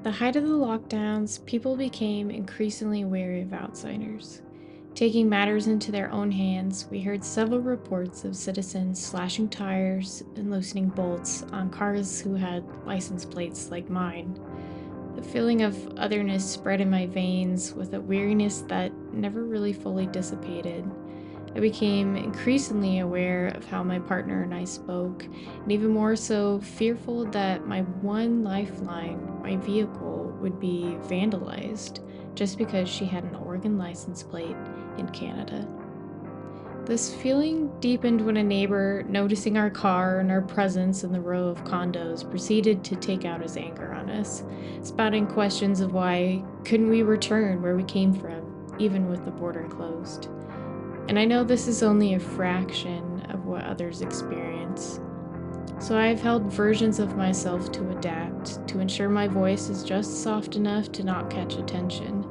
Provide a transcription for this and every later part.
the height of the lockdowns, people became increasingly wary of outsiders. Taking matters into their own hands, we heard several reports of citizens slashing tires and loosening bolts on cars who had license plates like mine. The feeling of otherness spread in my veins with a weariness that never really fully dissipated. I became increasingly aware of how my partner and I spoke, and even more so, fearful that my one lifeline, my vehicle, would be vandalized just because she had an Oregon license plate in Canada. This feeling deepened when a neighbor, noticing our car and our presence in the row of condos, proceeded to take out his anger on us, spouting questions of why couldn't we return where we came from, even with the border closed. And I know this is only a fraction of what others experience. So I've held versions of myself to adapt, to ensure my voice is just soft enough to not catch attention.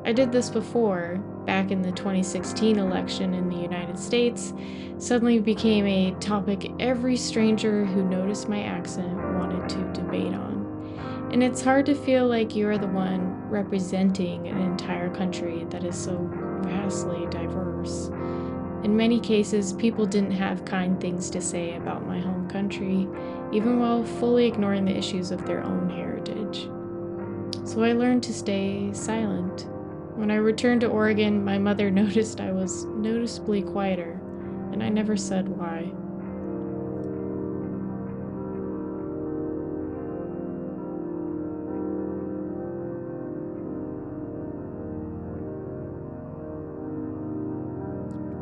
I did this before, back in the 2016 election in the United States, suddenly became a topic every stranger who noticed my accent wanted to debate on. And it's hard to feel like you are the one representing an entire country that is so vastly diverse. In many cases, people didn't have kind things to say about my home country, even while fully ignoring the issues of their own heritage. So I learned to stay silent. When I returned to Oregon, my mother noticed I was noticeably quieter, and I never said why.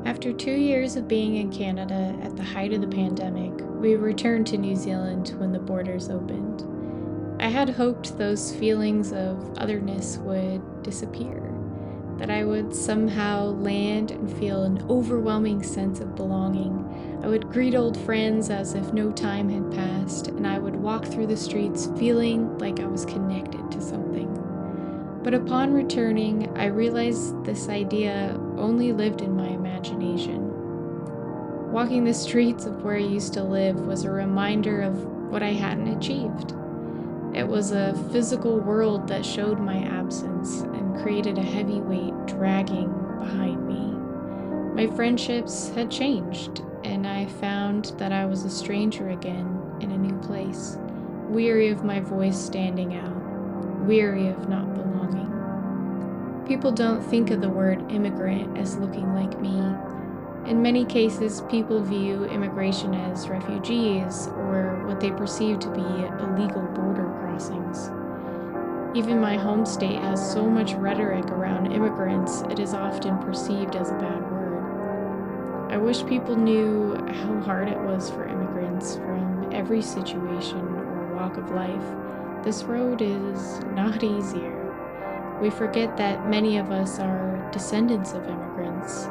After 2 years of being in Canada at the height of the pandemic, we returned to New Zealand when the borders opened. I had hoped those feelings of otherness would disappear, that I would somehow land and feel an overwhelming sense of belonging. I would greet old friends as if no time had passed, and I would walk through the streets feeling like I was connected to something. But upon returning, I realized this idea only lived in my imagination. Walking the streets of where I used to live was a reminder of what I hadn't achieved. It was a physical world that showed my absence and created a heavy weight dragging behind me. My friendships had changed, and I found that I was a stranger again in a new place, weary of my voice standing out, weary of not belonging. People don't think of the word immigrant as looking like me. In many cases, people view immigration as refugees or what they perceive to be illegal border crossings. Even my home state has so much rhetoric around immigrants, it is often perceived as a bad word. I wish people knew how hard it was for immigrants from every situation or walk of life. This road is not easier. We forget that many of us are descendants of immigrants.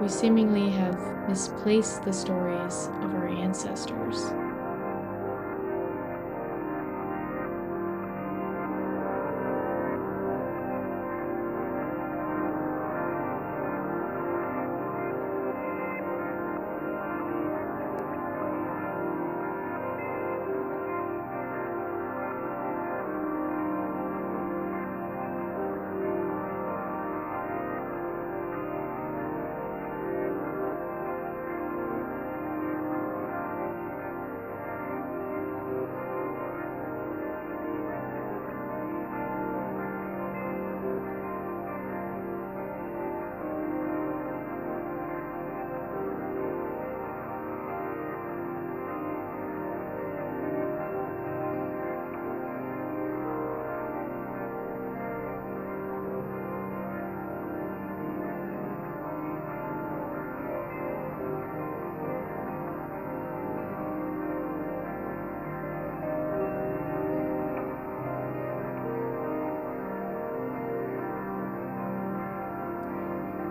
We seemingly have misplaced the stories of our ancestors.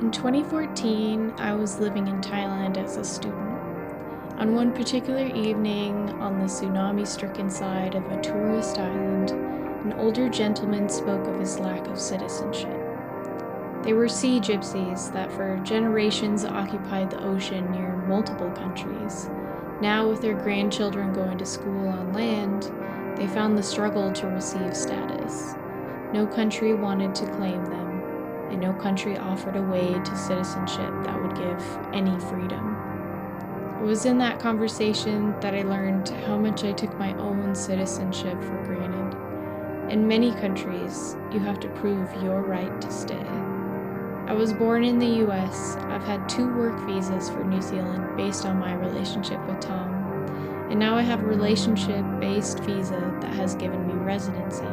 In 2014, I was living in Thailand as a student. On one particular evening, on the tsunami-stricken side of a tourist island, an older gentleman spoke of his lack of citizenship. They were sea gypsies that for generations occupied the ocean near multiple countries. Now, with their grandchildren going to school on land, they found the struggle to receive status. No country wanted to claim them, and no country offered a way to citizenship that would give any freedom. It was in that conversation that I learned how much I took my own citizenship for granted. In many countries, you have to prove your right to stay. I was born in the US. I've had 2 work visas for New Zealand based on my relationship with Tom. And now I have a relationship-based visa that has given me residency.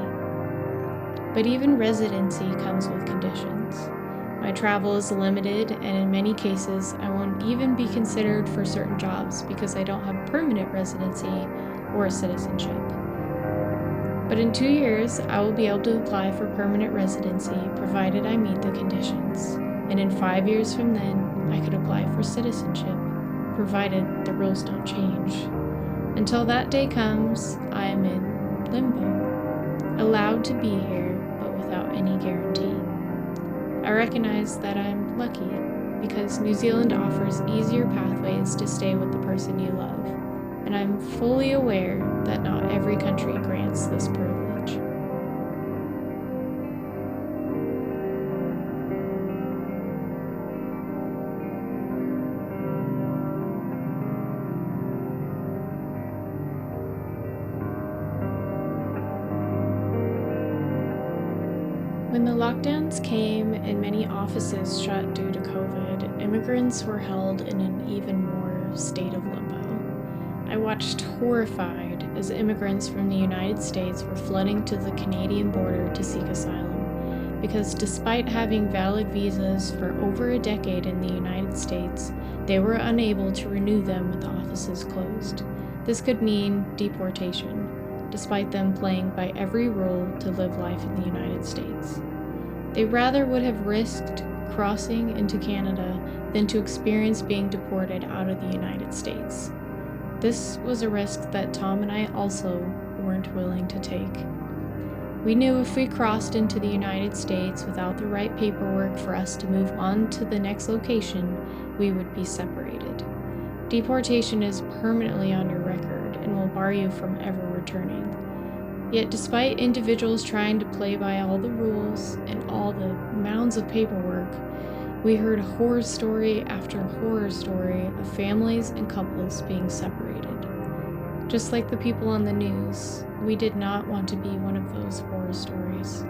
But even residency comes with conditions. My travel is limited, and in many cases, I won't even be considered for certain jobs because I don't have permanent residency or citizenship. But in 2 years, I will be able to apply for permanent residency provided I meet the conditions. And in 5 years from then, I could apply for citizenship, provided the rules don't change. Until that day comes, I am in limbo, allowed to be here, but without any guarantee. I recognize that I'm lucky because New Zealand offers easier pathways to stay with the person you love, and I'm fully aware that not every country grants this privilege. When the lockdowns came and many offices shut due to COVID, immigrants were held in an even more state of limbo. I watched horrified as immigrants from the United States were flooding to the Canadian border to seek asylum, because despite having valid visas for over a decade in the United States, they were unable to renew them with the offices closed. This could mean deportation, despite them playing by every rule to live life in the United States. They rather would have risked crossing into Canada than to experience being deported out of the United States. This was a risk that Tom and I also weren't willing to take. We knew if we crossed into the United States without the right paperwork for us to move on to the next location, we would be separated. Deportation is permanently on your record and will bar you from ever returning. Yet despite individuals trying to play by all the rules and all the mounds of paperwork, we heard horror story after horror story of families and couples being separated. Just like the people on the news, we did not want to be one of those horror stories.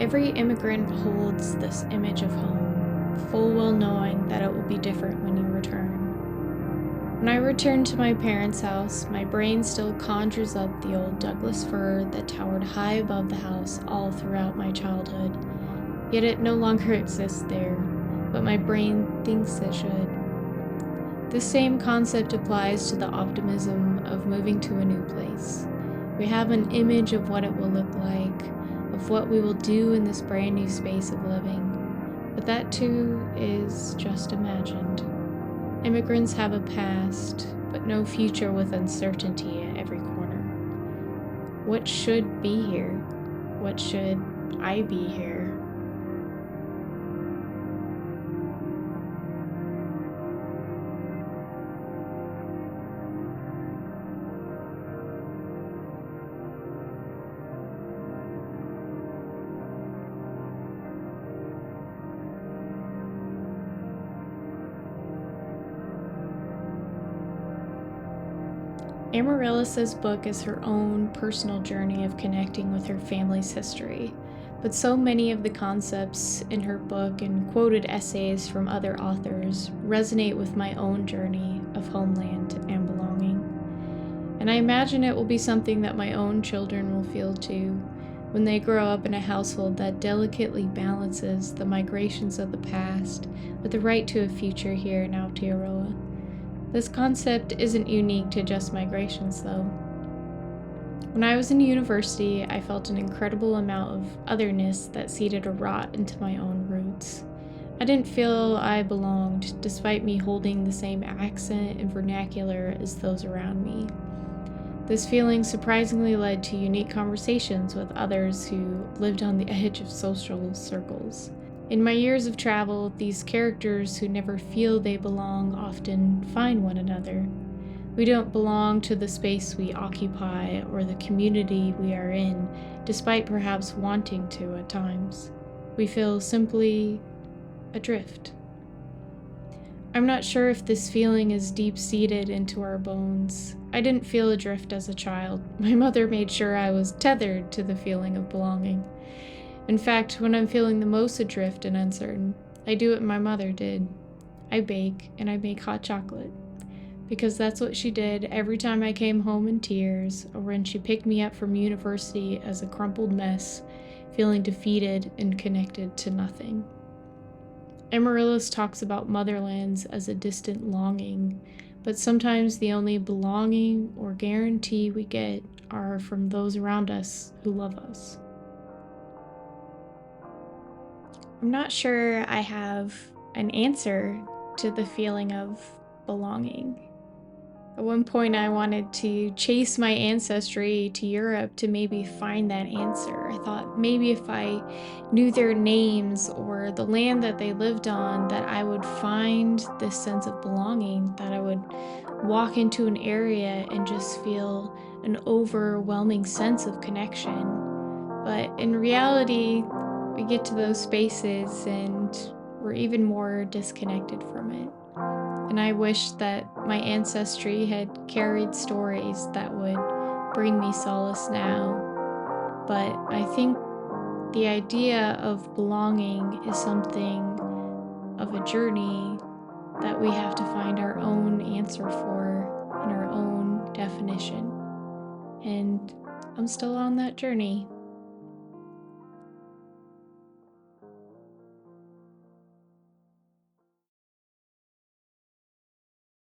Every immigrant holds this image of home, full well knowing that it will be different when you return. When I return to my parents' house, my brain still conjures up the old Douglas fir that towered high above the house all throughout my childhood. Yet it no longer exists there, but my brain thinks it should. This same concept applies to the optimism of moving to a new place. We have an image of what it will look like, of what we will do in this brand new space of living, but that too is just imagined. Immigrants have a past, but no future with uncertainty at every corner. What should be here? What should I be here? Amaryllis' book is her own personal journey of connecting with her family's history, but so many of the concepts in her book and quoted essays from other authors resonate with my own journey of homeland and belonging. And I imagine it will be something that my own children will feel too, when they grow up in a household that delicately balances the migrations of the past with the right to a future here in Aotearoa. This concept isn't unique to just migrations, though. When I was in university, I felt an incredible amount of otherness that seeded a rot into my own roots. I didn't feel I belonged, despite me holding the same accent and vernacular as those around me. This feeling surprisingly led to unique conversations with others who lived on the edge of social circles. In my years of travel, these characters who never feel they belong often find one another. We don't belong to the space we occupy or the community we are in, despite perhaps wanting to at times. We feel simply adrift. I'm not sure if this feeling is deep-seated into our bones. I didn't feel adrift as a child. My mother made sure I was tethered to the feeling of belonging. In fact, when I'm feeling the most adrift and uncertain, I do what my mother did. I bake, and I make hot chocolate. Because that's what she did every time I came home in tears, or when she picked me up from university as a crumpled mess, feeling defeated and connected to nothing. Amaryllis talks about Motherlands as a distant longing, but sometimes the only belonging or guarantee we get are from those around us who love us. I'm not sure I have an answer to the feeling of belonging. At one point, I wanted to chase my ancestry to Europe to maybe find that answer. I thought maybe if I knew their names or the land that they lived on, that I would find this sense of belonging, that I would walk into an area and just feel an overwhelming sense of connection. But in reality, we get to those spaces and we're even more disconnected from it. And I wish that my ancestry had carried stories that would bring me solace now. But I think the idea of belonging is something of a journey that we have to find our own answer for and our own definition. And I'm still on that journey.